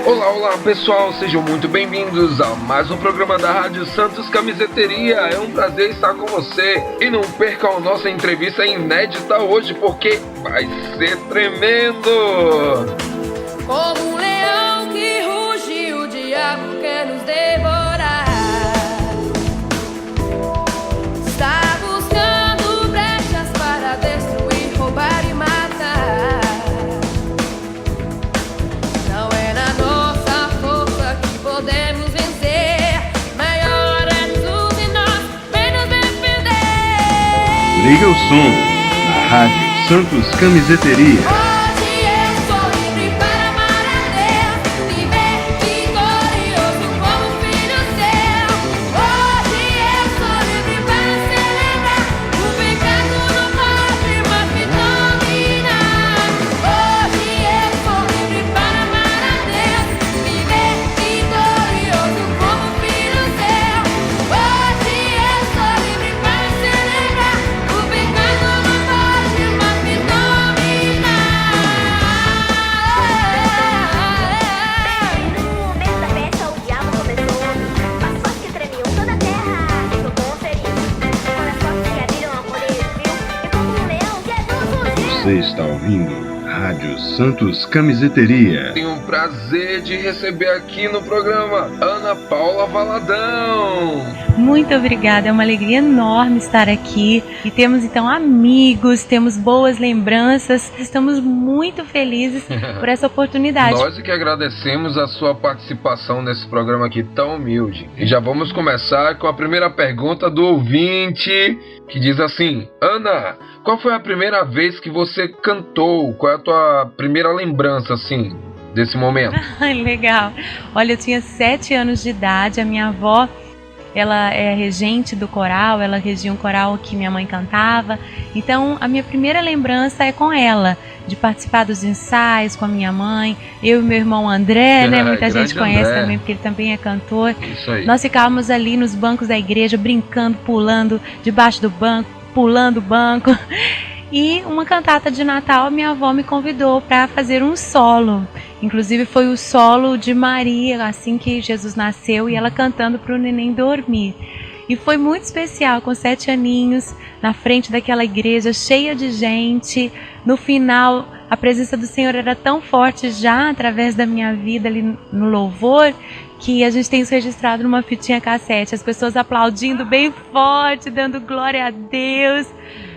Olá, olá pessoal, sejam muito bem-vindos a mais um programa da Rádio Santos Camiseteria. É um prazer estar com você e não percam a nossa entrevista inédita hoje porque vai ser tremendo! Como um leão que ruge, o diabo quer nos devorar. Está buscando brechas para destruir, roubar e matar. Não é na nossa força que podemos vencer. Maior é Jesus e nós menos defender. Liga o som na Rádio Santos Camiseteria. Você está ouvindo Rádio Santos Camiseteria. Tenho o prazer de receber aqui no programa Ana Paula Valadão. Muito obrigada, é uma alegria enorme estar aqui. E temos então amigos, temos boas lembranças. Estamos muito felizes por essa oportunidade. Nós que agradecemos a sua participação nesse programa aqui tão humilde. E já vamos começar com a primeira pergunta do ouvinte, que diz assim: Ana, qual foi a primeira vez que você cantou? Qual é a tua primeira lembrança, assim, desse momento? Legal. Olha, eu tinha 7 anos de idade, a minha avó, ela é regente do coral, ela regia um coral que minha mãe cantava. Então, a minha primeira lembrança é com ela, de participar dos ensaios com a minha mãe, eu e meu irmão André, né? Muita gente conhece André também, porque ele também é cantor. Isso aí. Nós ficávamos ali nos bancos da igreja, brincando, pulando debaixo do banco, pulando o banco. E uma cantata de Natal, minha avó me convidou para fazer um solo. Inclusive foi o solo de Maria, assim que Jesus nasceu, e ela cantando para o neném dormir. E foi muito especial, com 7 aninhos, na frente daquela igreja cheia de gente. No final, a presença do Senhor era tão forte já através da minha vida ali no louvor, que a gente tem isso registrado numa fitinha cassete. As pessoas aplaudindo bem forte, dando glória a Deus.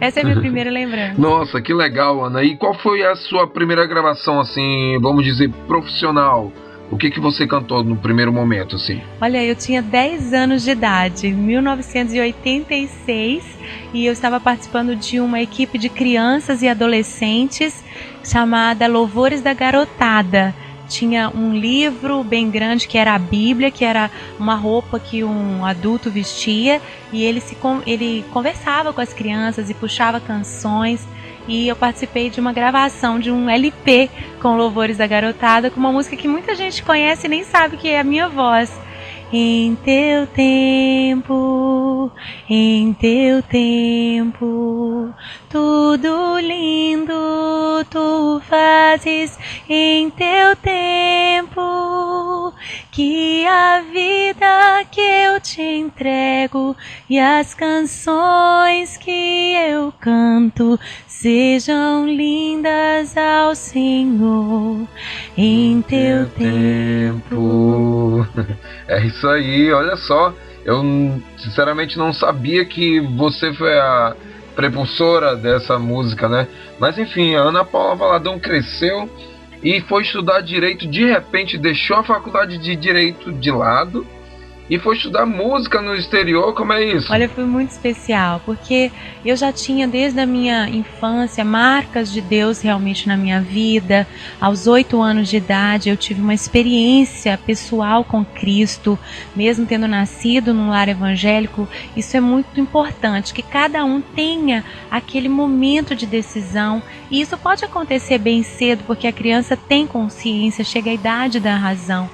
Essa é a minha primeira lembrança. Nossa, que legal, Ana. E qual foi a sua primeira gravação, assim, vamos dizer, profissional? O que você cantou no primeiro momento, assim? Olha, eu tinha 10 anos de idade, em 1986, e eu estava participando de uma equipe de crianças e adolescentes chamada Louvores da Garotada. Tinha um livro bem grande que era a Bíblia, que era uma roupa que um adulto vestia, e ele conversava com as crianças e puxava canções. E eu participei de uma gravação de um LP com Louvores da Garotada, com uma música que muita gente conhece e nem sabe que é a minha voz. Em teu tempo, tudo lindo tu fazes. Em teu tempo, que a vida que eu te entrego e as canções que eu canto sejam lindas ao Senhor. Em teu tempo. É isso aí, olha só. Eu sinceramente não sabia que você foi a prepulsora dessa música, né? Mas enfim, a Ana Paula Valadão cresceu e foi estudar Direito. De repente deixou a faculdade de Direito de lado e foi estudar música no exterior. Como é isso? Olha, foi muito especial, porque eu já tinha desde a minha infância marcas de Deus realmente na minha vida. Aos 8 anos de idade eu tive uma experiência pessoal com Cristo, mesmo tendo nascido num lar evangélico. Isso é muito importante, que cada um tenha aquele momento de decisão, e isso pode acontecer bem cedo, porque a criança tem consciência, chega à idade da razão.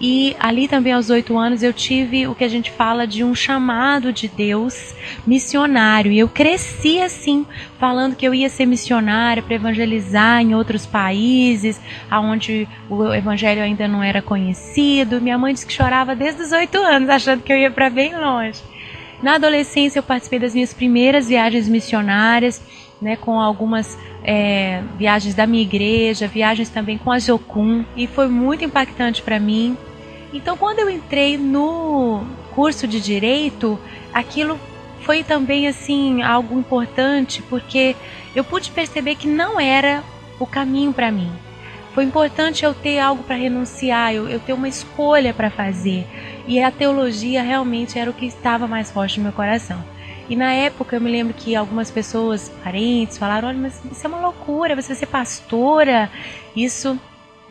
E ali também aos 8 anos eu tive o que a gente fala de um chamado de Deus missionário. E eu cresci assim, falando que eu ia ser missionária para evangelizar em outros países, onde o evangelho ainda não era conhecido. Minha mãe disse que chorava desde os 8 anos, achando que eu ia para bem longe. Na adolescência eu participei das minhas primeiras viagens missionárias, né, com algumas viagens da minha igreja, viagens também com a Jocum, e foi muito impactante para mim. Então, quando eu entrei no curso de Direito, aquilo foi também assim algo importante, porque eu pude perceber que não era o caminho para mim. Foi importante eu ter algo para renunciar, eu ter uma escolha para fazer. E a teologia realmente era o que estava mais forte no meu coração. E na época eu me lembro que algumas pessoas, parentes, falaram: olha, mas isso é uma loucura, você vai ser pastora. Isso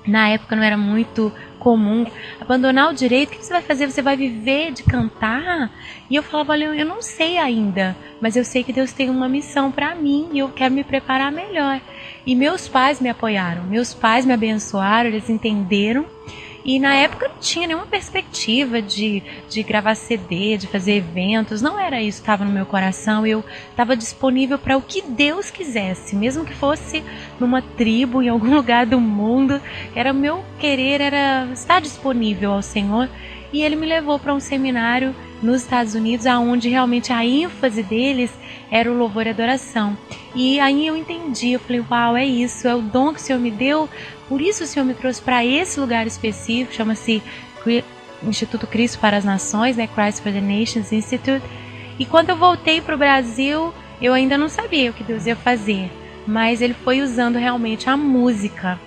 na época não era muito comum. Abandonar o direito, o que você vai fazer? Você vai viver de cantar? E eu falava: olha, eu não sei ainda, mas eu sei que Deus tem uma missão para mim e eu quero me preparar melhor. E meus pais me apoiaram, meus pais me abençoaram, eles entenderam. E na época não tinha nenhuma perspectiva de gravar CD, de fazer eventos, não era isso que estava no meu coração. Eu estava disponível para o que Deus quisesse, mesmo que fosse numa tribo, em algum lugar do mundo. Era meu querer, era estar disponível ao Senhor. E Ele me levou para um seminário nos Estados Unidos, onde realmente a ênfase deles era o louvor e adoração. E aí eu entendi, eu falei: uau, é isso, é o dom que o Senhor me deu, por isso o Senhor me trouxe para esse lugar específico, chama-se Instituto Cristo para as Nações, né? Christ for the Nations Institute. E quando eu voltei para o Brasil, eu ainda não sabia o que Deus ia fazer, mas Ele foi usando realmente a música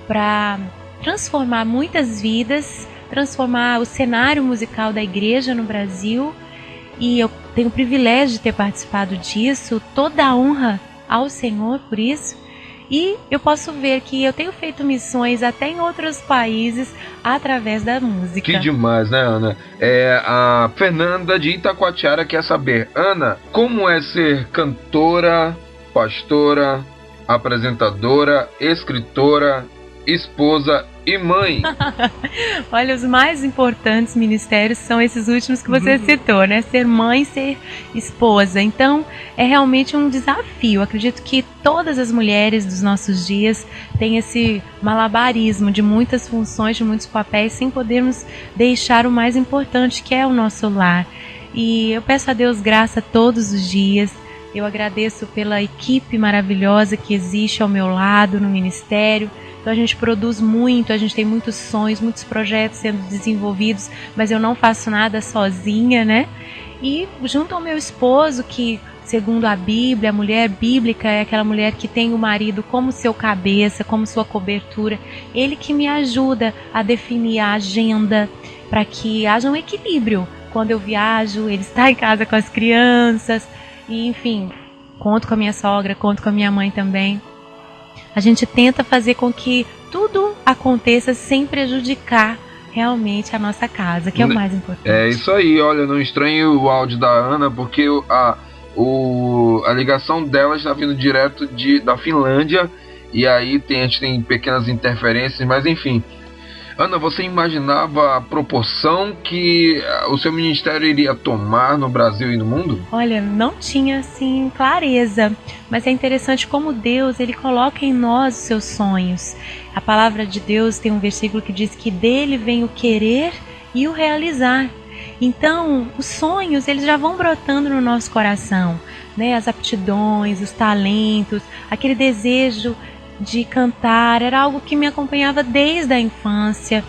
para transformar muitas vidas, transformar o cenário musical da igreja no Brasil. E eu tenho o privilégio de ter participado disso, toda a honra ao Senhor por isso. E eu posso ver que eu tenho feito missões até em outros países através da música. Que demais, né, Ana? A Fernanda de Itacoatiara quer saber: Ana, como é ser cantora, pastora, apresentadora, escritora, esposa e mãe? Olha, os mais importantes ministérios são esses últimos que você citou, né? Ser mãe, ser esposa. Então, é realmente um desafio. Acredito que todas as mulheres dos nossos dias têm esse malabarismo de muitas funções, de muitos papéis, sem podermos deixar o mais importante, que é o nosso lar. E eu peço a Deus graça todos os dias. Eu agradeço pela equipe maravilhosa que existe ao meu lado no ministério. Então a gente produz muito, a gente tem muitos sonhos, muitos projetos sendo desenvolvidos, mas eu não faço nada sozinha, né? E junto ao meu esposo, que segundo a Bíblia, a mulher bíblica é aquela mulher que tem o marido como seu cabeça, como sua cobertura. Ele que me ajuda a definir a agenda para que haja um equilíbrio. Quando eu viajo, ele está em casa com as crianças. E, enfim, conto com a minha sogra, conto com a minha mãe também. A gente tenta fazer com que tudo aconteça sem prejudicar realmente a nossa casa, que é o mais importante. É isso aí, olha, não estranhe o áudio da Ana, porque a ligação dela está vindo direto da Finlândia, e aí a gente tem pequenas interferências, mas enfim. Ana, você imaginava a proporção que o seu ministério iria tomar no Brasil e no mundo? Olha, não tinha assim clareza, mas é interessante como Deus, Ele coloca em nós os seus sonhos. A palavra de Deus tem um versículo que diz que dele vem o querer e o realizar. Então, os sonhos, eles já vão brotando no nosso coração, né? As aptidões, os talentos, aquele desejo de cantar, era algo que me acompanhava desde a infância.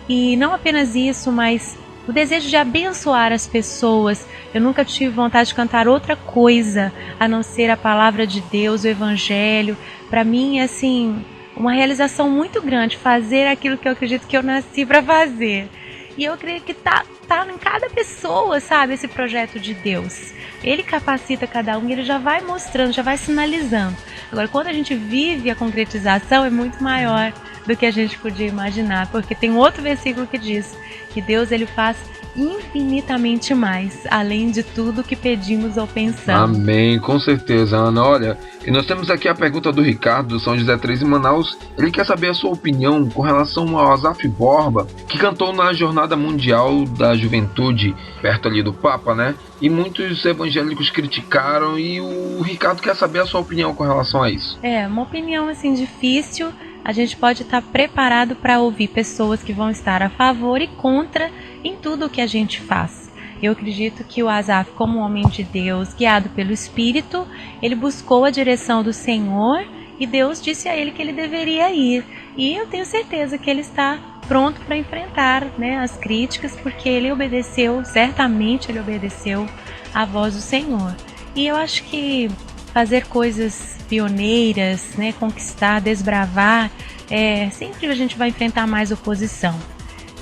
E não apenas isso, mas o desejo de abençoar as pessoas. Eu nunca tive vontade de cantar outra coisa a não ser a palavra de Deus, o Evangelho. Para mim é assim, uma realização muito grande, fazer aquilo que eu acredito que eu nasci para fazer. E eu creio que tá em cada pessoa, sabe, esse projeto de Deus. Ele capacita cada um e ele já vai mostrando, já vai sinalizando. Agora, quando a gente vive a concretização, é muito maior do que a gente podia imaginar, porque tem outro versículo que diz que Deus, ele faz infinitamente mais, além de tudo que pedimos ou pensamos. Amém, com certeza, Ana. Olha, e nós temos aqui a pergunta do Ricardo, do São José 3 em Manaus. Ele quer saber a sua opinião com relação ao Azaf Borba, que cantou na Jornada Mundial da Juventude, perto ali do Papa, né? E muitos evangélicos criticaram, e o Ricardo quer saber a sua opinião com relação a isso. É, uma opinião assim difícil. A gente pode estar preparado para ouvir pessoas que vão estar a favor e contra em tudo o que a gente faz. Eu acredito que o Azaf, como um homem de Deus, guiado pelo Espírito, ele buscou a direção do Senhor e Deus disse a ele que ele deveria ir. E eu tenho certeza que ele está pronto para enfrentar, né, as críticas, porque ele obedeceu, certamente ele obedeceu à voz do Senhor. E eu acho que fazer coisas pioneiras, né, conquistar, desbravar, sempre a gente vai enfrentar mais oposição.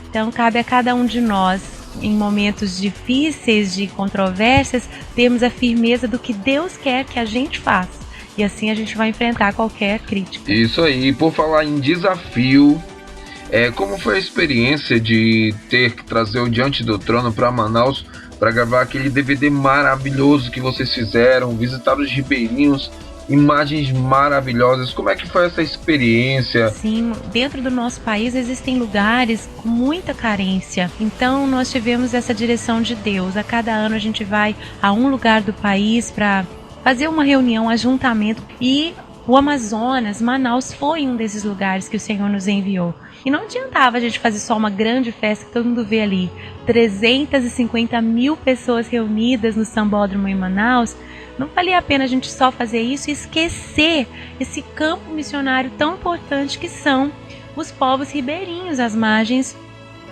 Então cabe a cada um de nós, em momentos difíceis, de controvérsias, termos a firmeza do que Deus quer que a gente faça. E assim a gente vai enfrentar qualquer crítica. Isso aí, por falar em desafio, como foi a experiência de ter que trazer o Diante do Trono para Manaus para gravar aquele DVD maravilhoso que vocês fizeram, visitar os ribeirinhos, imagens maravilhosas? Como é que foi essa experiência? Sim, dentro do nosso país existem lugares com muita carência. Então nós tivemos essa direção de Deus. A cada ano a gente vai a um lugar do país para fazer uma reunião, um ajuntamento. E o Amazonas, Manaus, foi um desses lugares que o Senhor nos enviou. E não adiantava a gente fazer só uma grande festa que todo mundo vê ali. 350 mil pessoas reunidas no Sambódromo em Manaus. Não valia a pena a gente só fazer isso e esquecer esse campo missionário tão importante que são os povos ribeirinhos, às margens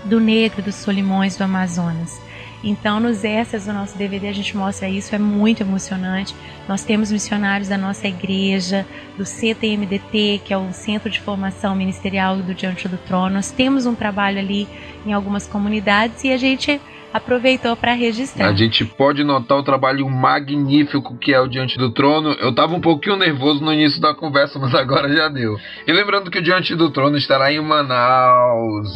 do Negro, dos Solimões, do Amazonas. Então, nos extras do nosso DVD a gente mostra isso, é muito emocionante. Nós temos missionários da nossa igreja, do CTMDT, que é o Centro de Formação Ministerial do Diante do Trono. Nós temos um trabalho ali em algumas comunidades e a gente aproveitou para registrar. A gente pode notar o trabalho magnífico que é o Diante do Trono. Eu estava um pouquinho nervoso no início da conversa, mas agora já deu. E lembrando que o Diante do Trono estará em Manaus,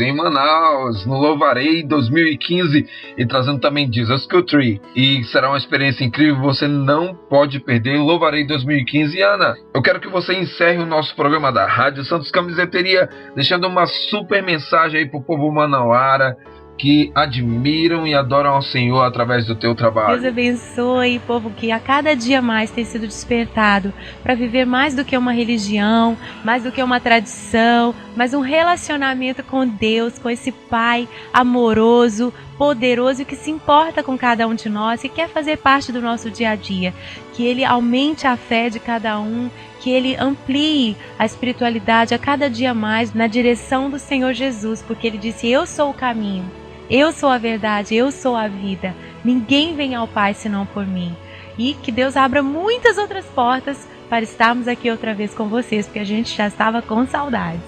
no Louvarei 2015, e trazendo também Jesus Culture. E será uma experiência incrível, você não pode perder. Louvarei 2015. E Ana, eu quero que você encerre o nosso programa da Rádio Santos Camiseteria, deixando uma super mensagem aí pro povo manauara, que admiram e adoram ao Senhor através do teu trabalho. Deus abençoe, povo que a cada dia mais tem sido despertado para viver mais do que uma religião, mais do que uma tradição, mas um relacionamento com Deus, com esse Pai amoroso, poderoso, que se importa com cada um de nós e quer fazer parte do nosso dia a dia. Que Ele aumente a fé de cada um, que Ele amplie a espiritualidade a cada dia mais na direção do Senhor Jesus, porque Ele disse: eu sou o caminho, eu sou a verdade, eu sou a vida. Ninguém vem ao Pai senão por mim. E que Deus abra muitas outras portas para estarmos aqui outra vez com vocês, porque a gente já estava com saudades.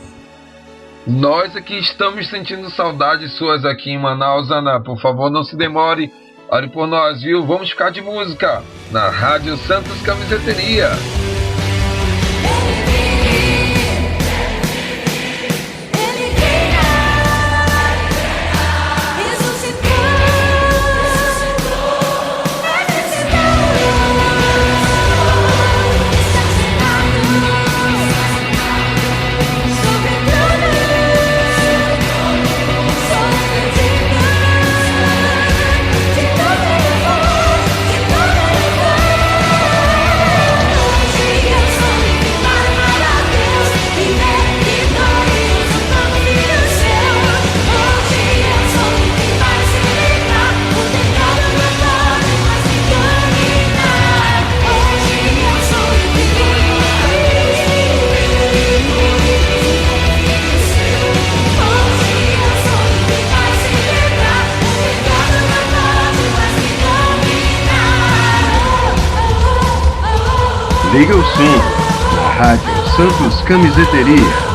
Nós aqui estamos sentindo saudades suas aqui em Manaus. Ana, por favor, não se demore. Ore por nós, viu? Vamos ficar de música na Rádio Santos Camiseteria. Liga o som na Rádio Santos Camiseteria.